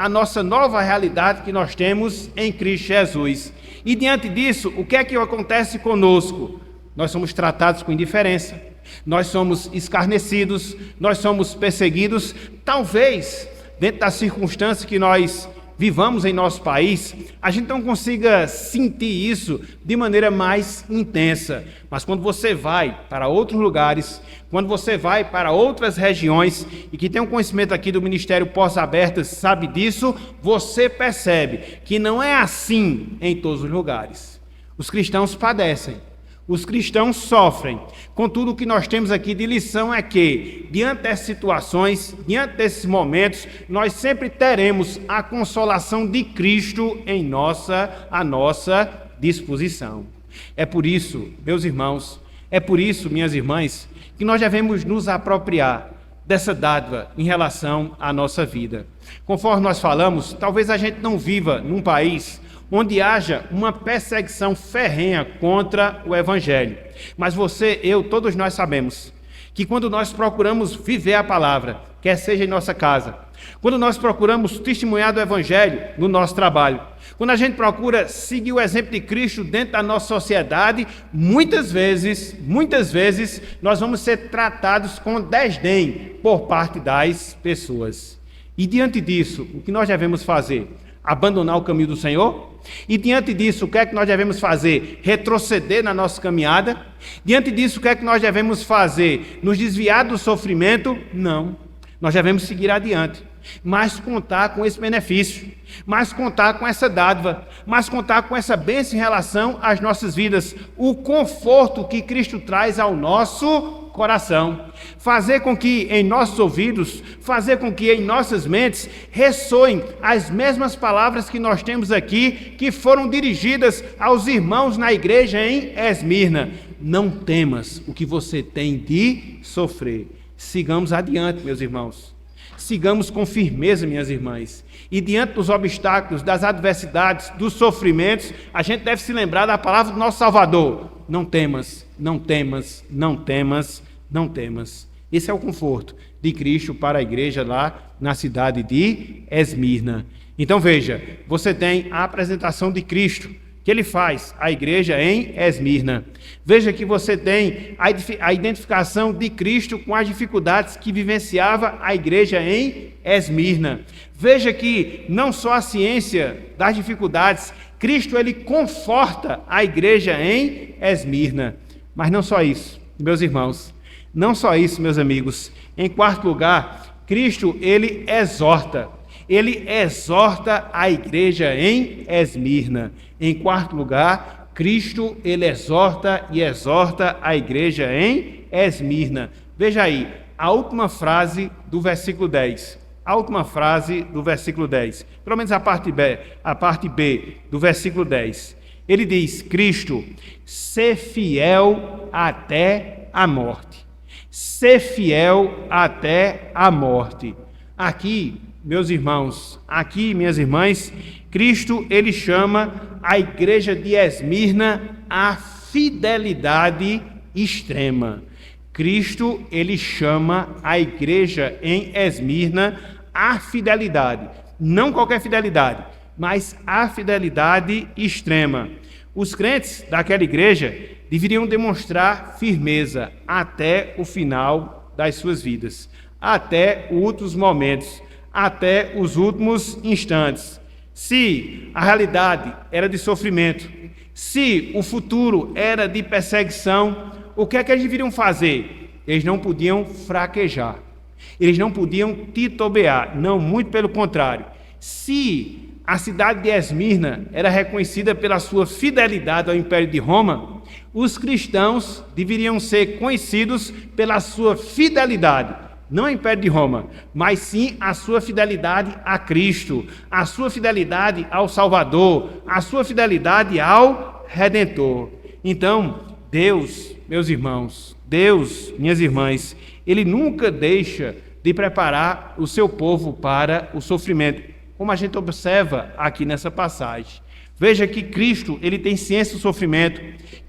nossa nova realidade que nós temos em Cristo Jesus. E diante disso, o que é que acontece conosco? Nós somos tratados com indiferença, nós somos escarnecidos, nós somos perseguidos. Talvez, dentro das circunstâncias que nós vivamos em nosso país, a gente não consiga sentir isso de maneira mais intensa. Mas quando você vai para outros lugares, quando você vai para outras regiões, e que tem um conhecimento aqui do Ministério Portas Abertas, sabe disso, você percebe que não é assim em todos os lugares. Os cristãos padecem. Os cristãos sofrem. Contudo, o que nós temos aqui de lição é que, diante dessas situações, diante desses momentos, nós sempre teremos a consolação de Cristo à nossa disposição. É por isso, meus irmãos, é por isso, minhas irmãs, que nós devemos nos apropriar dessa dádiva em relação à nossa vida. Conforme nós falamos, talvez a gente não viva num país onde haja uma perseguição ferrenha contra o Evangelho. Mas você, eu, todos nós sabemos que quando nós procuramos viver a palavra, quer seja em nossa casa, quando nós procuramos testemunhar do Evangelho no nosso trabalho, quando a gente procura seguir o exemplo de Cristo dentro da nossa sociedade, muitas vezes, nós vamos ser tratados com desdém por parte das pessoas. E diante disso, o que nós devemos fazer? Abandonar o caminho do Senhor? E diante disso, o que é que nós devemos fazer? Retroceder na nossa caminhada? Diante disso, o que é que nós devemos fazer? Nos desviar do sofrimento? Não. Nós devemos seguir adiante, mas contar com esse benefício, mas contar com essa dádiva, mas contar com essa bênção em relação às nossas vidas, o conforto que Cristo traz ao nosso coração, fazer com que em nossos ouvidos, fazer com que em nossas mentes ressoem as mesmas palavras que nós temos aqui, que foram dirigidas aos irmãos na igreja em Esmirna. Não temas o que você tem de sofrer. Sigamos adiante, meus irmãos. Sigamos com firmeza, minhas irmãs. E diante dos obstáculos, das adversidades, dos sofrimentos, a gente deve se lembrar da palavra do nosso Salvador. Não temas, não temas, não temas, não temas. Esse é o conforto de Cristo para a igreja lá na cidade de Esmirna. Então veja, você tem a apresentação de Cristo que ele faz à igreja em Esmirna. Veja que você tem a identificação de Cristo com as dificuldades que vivenciava a igreja em Esmirna. Veja que não só a ciência das dificuldades Cristo ele conforta a igreja em Esmirna. Mas não só isso, meus irmãos, não só isso, meus amigos. Em quarto lugar, Cristo ele exorta a igreja em Esmirna. Em quarto lugar, Cristo ele exorta a igreja em Esmirna. Veja aí, a última frase do versículo 10. A última frase do versículo 10. Pelo menos a parte B do versículo 10. Ele diz: Cristo, ser fiel até a morte. Ser fiel até a morte. Aqui, meus irmãos, aqui, minhas irmãs, Cristo, ele chama a igreja de Esmirna à fidelidade extrema. Cristo, ele chama a igreja em Esmirna à fidelidade. Não qualquer fidelidade, mas a fidelidade extrema. Os crentes daquela igreja deveriam demonstrar firmeza até o final das suas vidas, até os últimos momentos, até os últimos instantes. Se a realidade era de sofrimento, se o futuro era de perseguição, o que é que eles deveriam fazer? Eles não podiam fraquejar, eles não podiam titubear, não, muito pelo contrário. Se a cidade de Esmirna era reconhecida pela sua fidelidade ao Império de Roma, os cristãos deveriam ser conhecidos pela sua fidelidade, não ao Império de Roma, mas sim a sua fidelidade a Cristo, a sua fidelidade ao Salvador, a sua fidelidade ao Redentor. Então, Deus, meus irmãos, Deus, minhas irmãs, Ele nunca deixa de preparar o seu povo para o sofrimento, como a gente observa aqui nessa passagem. Veja que Cristo, ele tem ciência do sofrimento,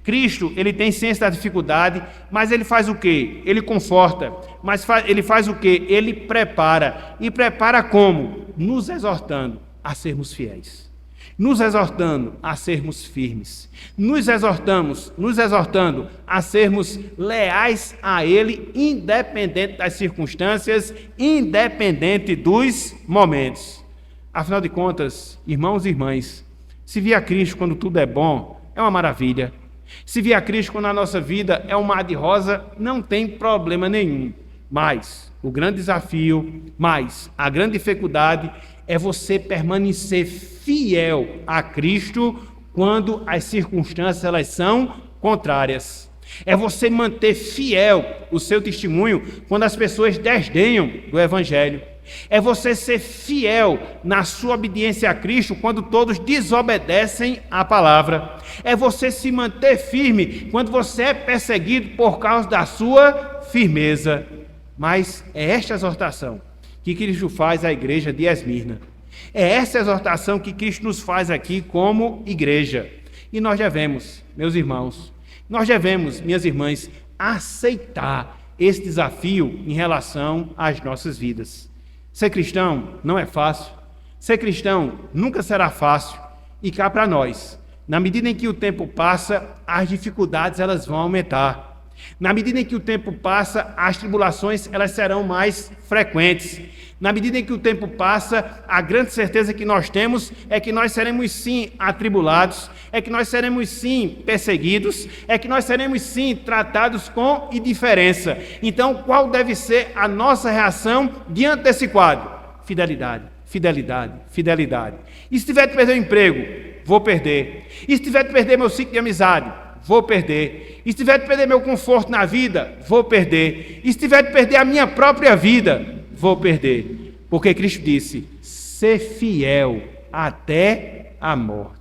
Cristo, ele tem ciência da dificuldade, mas ele faz o quê? Ele conforta, mas ele faz o quê? Ele prepara. E prepara como? Nos exortando a sermos fiéis, nos exortando a sermos firmes, nos exortando a sermos leais a Ele, independente das circunstâncias, independente dos momentos. Afinal de contas, irmãos e irmãs, se vir a Cristo quando tudo é bom, é uma maravilha. Se vir a Cristo quando a nossa vida é um mar de rosa, não tem problema nenhum. Mas o grande desafio, a grande dificuldade é você permanecer fiel a Cristo quando as circunstâncias elas são contrárias. É você manter fiel o seu testemunho quando as pessoas desdenham do Evangelho. É você ser fiel na sua obediência a Cristo quando todos desobedecem à palavra. É você se manter firme quando você é perseguido por causa da sua firmeza. Mas é esta exortação que Cristo faz à igreja de Esmirna. É essa exortação que Cristo nos faz aqui como igreja. E nós devemos, meus irmãos, nós devemos, minhas irmãs, aceitar esse desafio em relação às nossas vidas. Ser cristão não é fácil, ser cristão nunca será fácil, e cá para nós, na medida em que o tempo passa, as dificuldades elas vão aumentar. Na medida em que o tempo passa, as tribulações elas serão mais frequentes. Na medida em que o tempo passa, a grande certeza que nós temos é que nós seremos sim atribulados, é que nós seremos sim perseguidos, é que nós seremos sim tratados com indiferença. Então, qual deve ser a nossa reação diante desse quadro? Fidelidade, fidelidade, fidelidade. E se tiver de perder o emprego, vou perder. E se tiver de perder meu ciclo de amizade, vou perder. E se tiver de perder meu conforto na vida, vou perder. E se tiver de perder a minha própria vida, vou perder. Porque Cristo disse: ser fiel até a morte.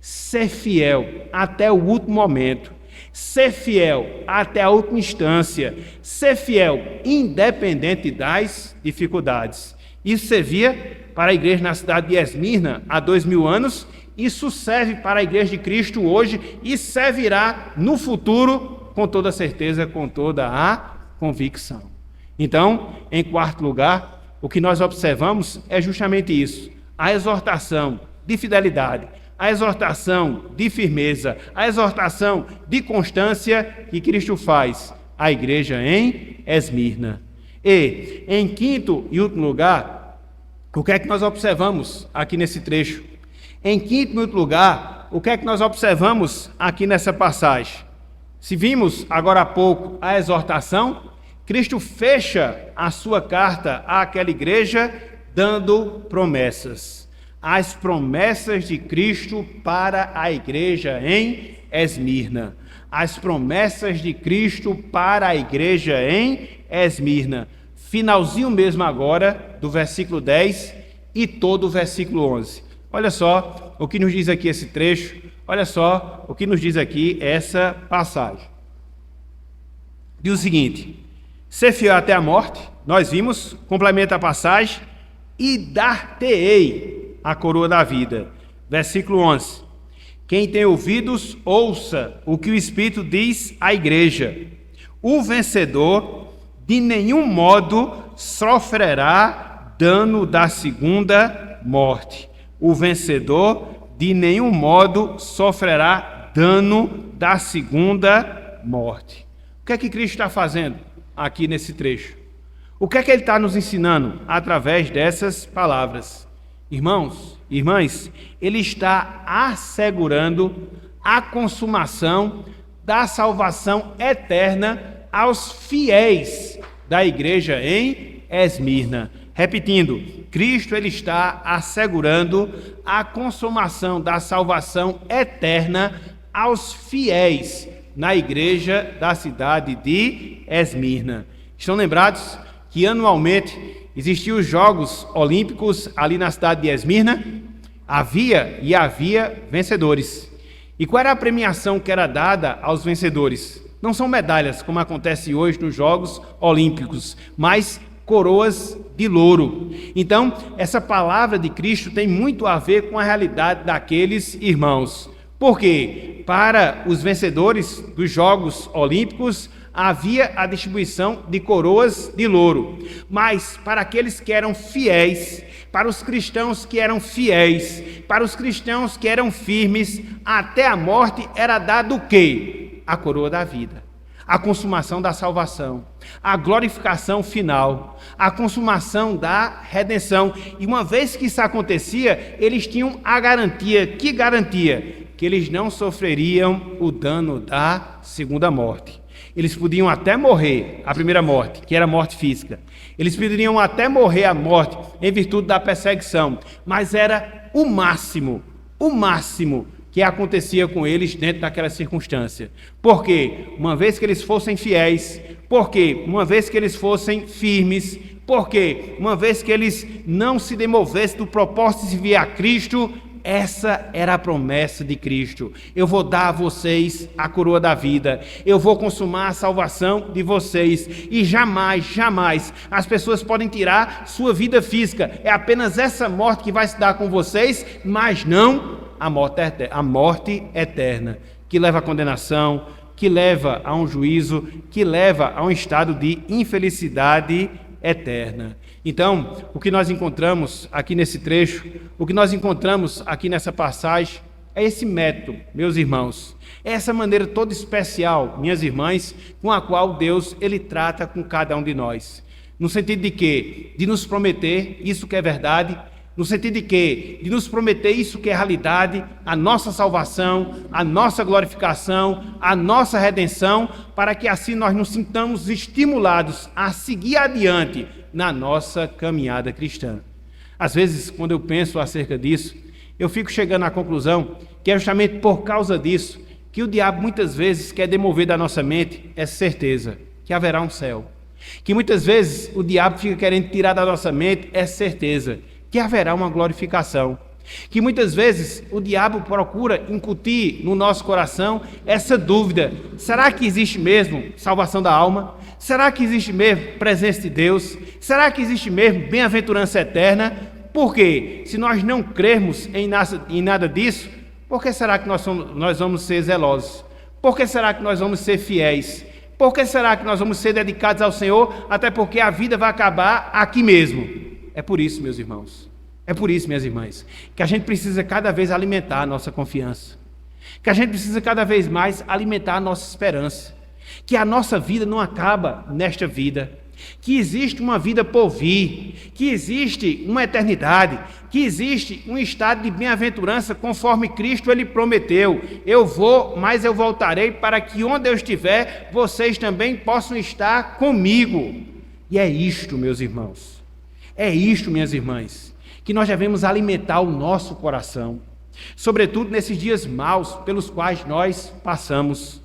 Ser fiel até o último momento. Ser fiel até a última instância. Ser fiel independente das dificuldades. Isso servia para a igreja na cidade de Esmirna há 2000 anos. Isso serve para a igreja de Cristo hoje e servirá no futuro com toda certeza, com toda a convicção. Então, em quarto lugar, o que nós observamos é justamente isso: a exortação de fidelidade, a exortação de firmeza, a exortação de constância que Cristo faz à igreja em Esmirna. E, em quinto e último lugar, o que é que nós observamos aqui nesse trecho? Em quinto lugar, o que é que nós observamos aqui nessa passagem? Se vimos agora há pouco a exortação, Cristo fecha a sua carta àquela igreja dando promessas. As promessas de Cristo para a igreja em Esmirna. As promessas de Cristo para a igreja em Esmirna. Finalzinho mesmo agora do versículo 10 e todo o versículo 11. Olha só o que nos diz aqui esse trecho, olha só o que nos diz aqui essa passagem. Diz o seguinte: ser fiel até a morte, nós vimos, complementa a passagem, e dar-te-ei a coroa da vida. Versículo 11. Quem tem ouvidos, ouça o que o Espírito diz à igreja. O vencedor de nenhum modo sofrerá dano da segunda morte. O vencedor de nenhum modo sofrerá dano da segunda morte. O que é que Cristo está fazendo aqui nesse trecho? O que é que ele está nos ensinando através dessas palavras? Irmãos, irmãs, ele está assegurando a consumação da salvação eterna aos fiéis da igreja em Esmirna. Repetindo, Cristo ele está assegurando a consumação da salvação eterna aos fiéis na igreja da cidade de Esmirna. Estão lembrados que anualmente existiam os Jogos Olímpicos ali na cidade de Esmirna? Havia vencedores. E qual era a premiação que era dada aos vencedores? Não são medalhas, como acontece hoje nos Jogos Olímpicos, mas coroas de louro. Então, essa palavra de Cristo tem muito a ver com a realidade daqueles irmãos. Por quê? Para os vencedores dos Jogos Olímpicos, havia a distribuição de coroas de louro. Mas para aqueles que eram fiéis, para os cristãos que eram fiéis, para os cristãos que eram firmes, até a morte era dado o quê? A coroa da vida. A consumação da salvação, a glorificação final, a consumação da redenção. E uma vez que isso acontecia, eles tinham a garantia. Que garantia? Que eles não sofreriam o dano da segunda morte. Eles podiam até morrer a primeira morte, que era a morte física. Eles poderiam até morrer a morte em virtude da perseguição, mas era o máximo que acontecia com eles dentro daquela circunstância. Porque uma vez que eles fossem fiéis, porque uma vez que eles fossem firmes, porque uma vez que eles não se demovessem do propósito de servir a Cristo, essa era a promessa de Cristo. Eu vou dar a vocês a coroa da vida. Eu vou consumar a salvação de vocês. E jamais as pessoas podem tirar sua vida física. É apenas essa morte que vai se dar com vocês, mas não a morte eterna, que leva à condenação, que leva a um juízo, que leva a um estado de infelicidade eterna. Então, o que nós encontramos aqui nesse trecho, o que nós encontramos aqui nessa passagem, é esse método, meus irmãos, é essa maneira toda especial, minhas irmãs, com a qual Deus ele trata com cada um de nós. No sentido de quê? De nos prometer isso que é verdade, no sentido de quê? De nos prometer isso que é realidade, a nossa salvação, a nossa glorificação, a nossa redenção, para que assim nós nos sintamos estimulados a seguir adiante na nossa caminhada cristã. Às vezes, quando eu penso acerca disso, eu fico chegando à conclusão que é justamente por causa disso que o diabo muitas vezes quer demover da nossa mente essa certeza, que haverá um céu. Que muitas vezes o diabo fica querendo tirar da nossa mente essa certeza, que haverá uma glorificação. Que muitas vezes o diabo procura incutir no nosso coração essa dúvida: será que existe mesmo salvação da alma? Será que existe mesmo presença de Deus? Será que existe mesmo bem-aventurança eterna? Porque se nós não crermos em nada disso, por que será que nós vamos ser zelosos? Por que será que nós vamos ser fiéis? Por que será que nós vamos ser dedicados ao Senhor? Até porque a vida vai acabar aqui mesmo. É por isso, meus irmãos, é por isso, minhas irmãs, que a gente precisa cada vez alimentar a nossa confiança, que a gente precisa cada vez mais alimentar a nossa esperança, que a nossa vida não acaba nesta vida, que existe uma vida por vir, que existe uma eternidade, que existe um estado de bem-aventurança conforme Cristo ele prometeu. Eu vou, mas eu voltarei para que onde eu estiver, vocês também possam estar comigo. E é isto, meus irmãos, é isto, minhas irmãs, que nós devemos alimentar o nosso coração, sobretudo nesses dias maus pelos quais nós passamos,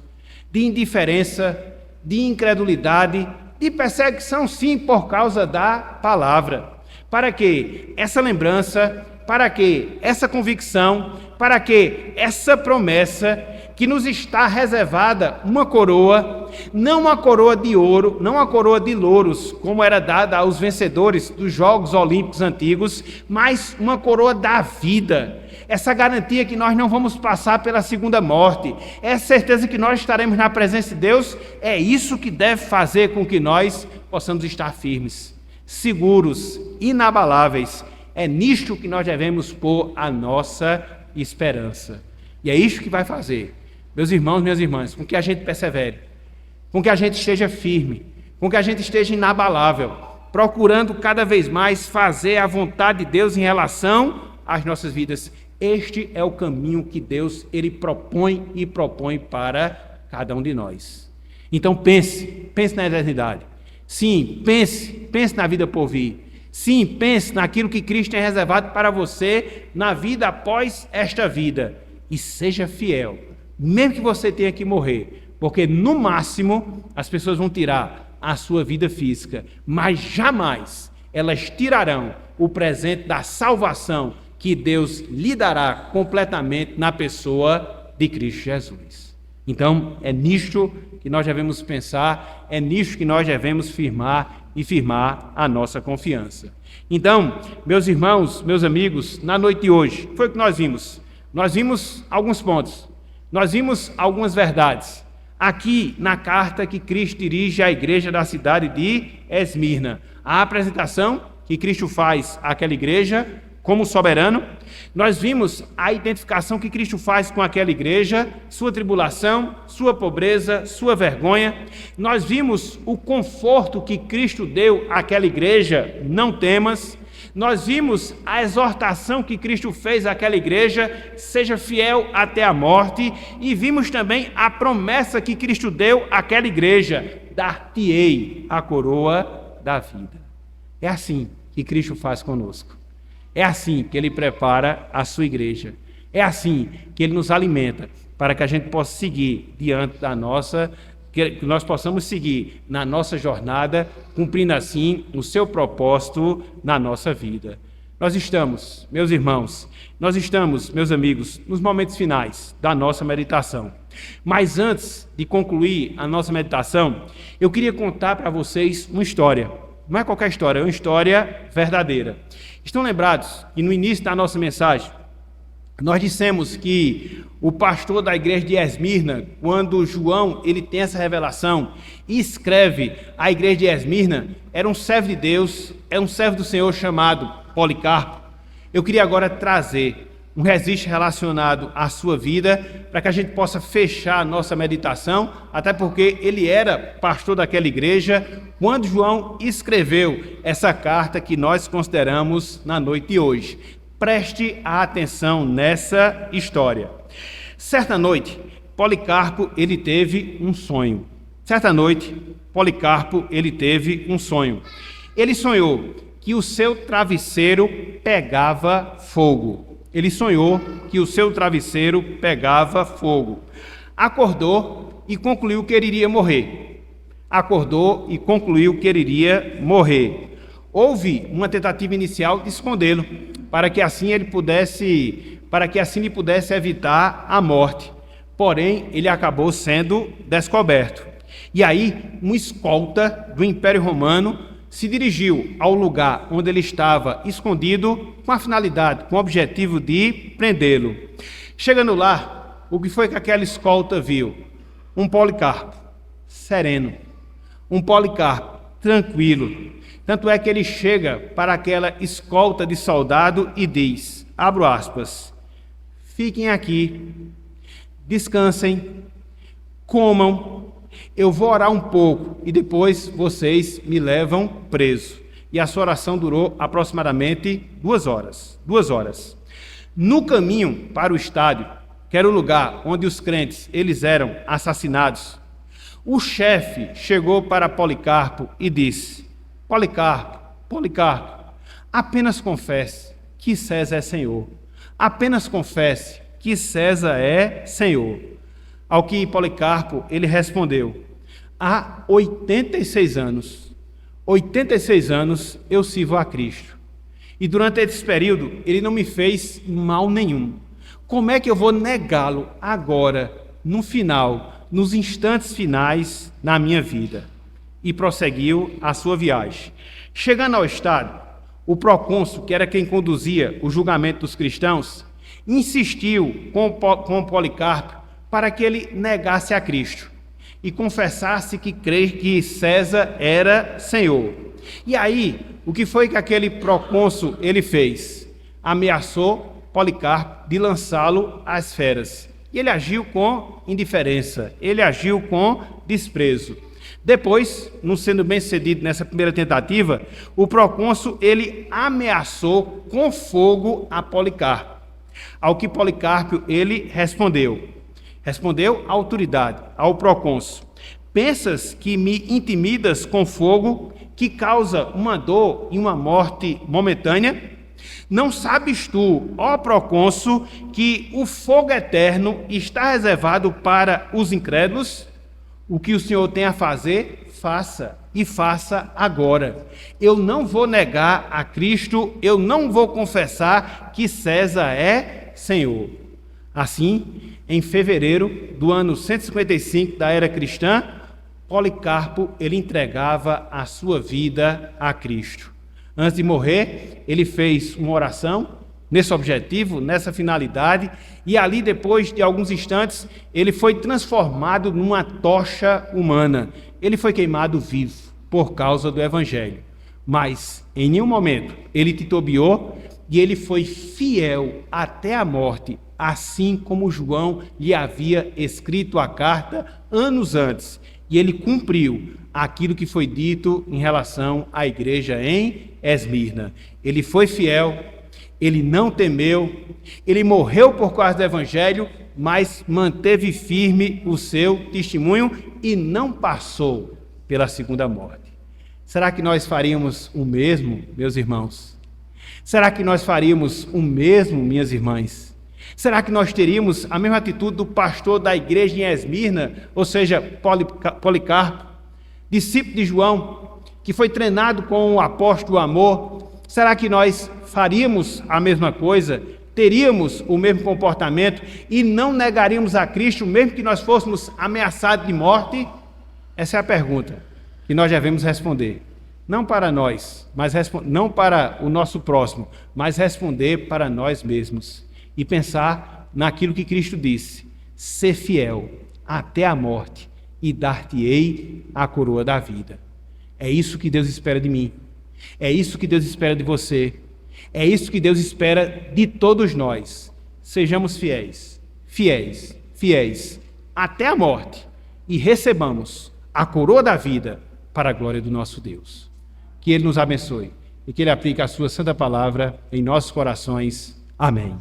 de indiferença, de incredulidade, de perseguição, sim, por causa da palavra. Para que essa lembrança, para que essa convicção, para que essa promessa que nos está reservada uma coroa, não uma coroa de ouro, não uma coroa de louros, como era dada aos vencedores dos Jogos Olímpicos antigos, mas uma coroa da vida. Essa garantia que nós não vamos passar pela segunda morte, essa certeza que nós estaremos na presença de Deus, é isso que deve fazer com que nós possamos estar firmes, seguros, inabaláveis. É nisto que nós devemos pôr a nossa esperança. E é isto que vai fazer, meus irmãos, minhas irmãs, com que a gente persevere, com que a gente esteja firme, com que a gente esteja inabalável, procurando cada vez mais fazer a vontade de Deus em relação às nossas vidas. Este é o caminho que Deus ele propõe e propõe para cada um de nós. Então pense na eternidade. Sim, pense na vida por vir. Sim, pense naquilo que Cristo tem reservado para você na vida após esta vida. E seja fiel, mesmo que você tenha que morrer, porque no máximo as pessoas vão tirar a sua vida física, mas jamais elas tirarão o presente da salvação que Deus lhe dará completamente na pessoa de Cristo Jesus. Então, é nisto que nós devemos pensar, é nisto que nós devemos firmar a nossa confiança. Então, meus irmãos, meus amigos, na noite de hoje, foi o que nós vimos. Nós vimos alguns pontos, nós vimos algumas verdades. Aqui na carta que Cristo dirige à igreja da cidade de Esmirna, a apresentação que Cristo faz àquela igreja como soberano, nós vimos a identificação que Cristo faz com aquela igreja, sua tribulação, sua pobreza, sua vergonha. Nós vimos o conforto que Cristo deu àquela igreja, não temas. Nós vimos a exortação que Cristo fez àquela igreja, seja fiel até a morte. E vimos também a promessa que Cristo deu àquela igreja, dar-te-ei a coroa da vida. É assim que Cristo faz conosco. É assim que Ele prepara a sua igreja. É assim que Ele nos alimenta para que a gente possa seguir diante da nossa, que nós possamos seguir na nossa jornada, cumprindo assim o seu propósito na nossa vida. Nós estamos, meus irmãos, meus amigos, nos momentos finais da nossa meditação. Mas antes de concluir a nossa meditação, eu queria contar para vocês uma história. Não é qualquer história, é uma história verdadeira. Estão lembrados que no início da nossa mensagem, nós dissemos que o pastor da igreja de Esmirna, quando João ele tem essa revelação e escreve a igreja de Esmirna, era um servo de Deus, era um servo do Senhor chamado Policarpo. Eu queria agora trazer um registro relacionado à sua vida, para que a gente possa fechar a nossa meditação, até porque ele era pastor daquela igreja, quando João escreveu essa carta que nós consideramos na noite de hoje. Preste atenção nessa história. Certa noite, Policarpo ele teve um sonho. Ele sonhou que o seu travesseiro pegava fogo. Acordou e concluiu que ele iria morrer. Houve uma tentativa inicial de escondê-lo, para que assim lhe pudesse evitar a morte. Porém, ele acabou sendo descoberto. E aí, um escolta do Império Romano se dirigiu ao lugar onde ele estava escondido com a finalidade, com o objetivo de prendê-lo. Chegando lá, o que foi que aquela escolta viu? Um Policarpo sereno, um Policarpo tranquilo. Tanto é que ele chega para aquela escolta de soldado e diz, abro aspas, fiquem aqui, descansem, comam, Eu vou orar um pouco e depois vocês me levam preso. E a sua oração durou aproximadamente 2 horas. 2 horas. No caminho para o estádio, que era o lugar onde os crentes eles eram assassinados, o chefe chegou para Policarpo e disse: Policarpo, apenas confesse que César é Senhor. Apenas confesse que César é Senhor. Ao que Policarpo ele respondeu: há 86 anos eu sirvo a Cristo. E durante esse período ele não me fez mal nenhum. Como é que eu vou negá-lo agora, no final, nos instantes finais na minha vida? E prosseguiu a sua viagem. Chegando ao estádio, o procônsul, que era quem conduzia o julgamento dos cristãos, insistiu com Policarpo para que ele negasse a Cristo e confessasse que César era Senhor. E aí, o que foi que aquele procônsul ele fez? Ameaçou Policarpo de lançá-lo às feras. E ele agiu com indiferença, ele agiu com desprezo. Depois, não sendo bem sucedido nessa primeira tentativa, o procônsul ele ameaçou com fogo a Policarpo. Ao que Policarpo ele respondeu à autoridade, ao procônsul: pensas que me intimidas com fogo, que causa uma dor e uma morte momentânea? Não sabes tu, ó procônsul, que o fogo eterno está reservado para os incrédulos? O que o Senhor tem a fazer, faça, e faça agora. Eu não vou negar a Cristo, eu não vou confessar que César é Senhor. Assim, em fevereiro do ano 155 da era cristã, Policarpo ele entregava a sua vida a Cristo. Antes de morrer, ele fez uma oração nesse objetivo, nessa finalidade, e ali, depois de alguns instantes, ele foi transformado numa tocha humana. Ele foi queimado vivo por causa do Evangelho. Mas, em nenhum momento, ele titubeou e ele foi fiel até a morte, assim como João lhe havia escrito a carta anos antes. E ele cumpriu aquilo que foi dito em relação à igreja em Esmirna. Ele foi fiel, ele não temeu, ele morreu por causa do Evangelho, mas manteve firme o seu testemunho e não passou pela segunda morte. Será que nós faríamos o mesmo, meus irmãos? Será que nós faríamos o mesmo, minhas irmãs? Será que nós teríamos a mesma atitude do pastor da igreja em Esmirna, ou seja, Policarpo, discípulo de João, que foi treinado com o apóstolo do amor? Será que nós faríamos a mesma coisa? Teríamos o mesmo comportamento e não negaríamos a Cristo, mesmo que nós fôssemos ameaçados de morte? Essa é a pergunta que nós devemos responder. Não para nós, não para o nosso próximo, mas responder para nós mesmos. E pensar naquilo que Cristo disse: ser fiel até a morte e dar-te-ei a coroa da vida. É isso que Deus espera de mim. É isso que Deus espera de você. É isso que Deus espera de todos nós. Sejamos fiéis, até a morte e recebamos a coroa da vida para a glória do nosso Deus. Que Ele nos abençoe e que Ele aplique a sua santa palavra em nossos corações. Amém.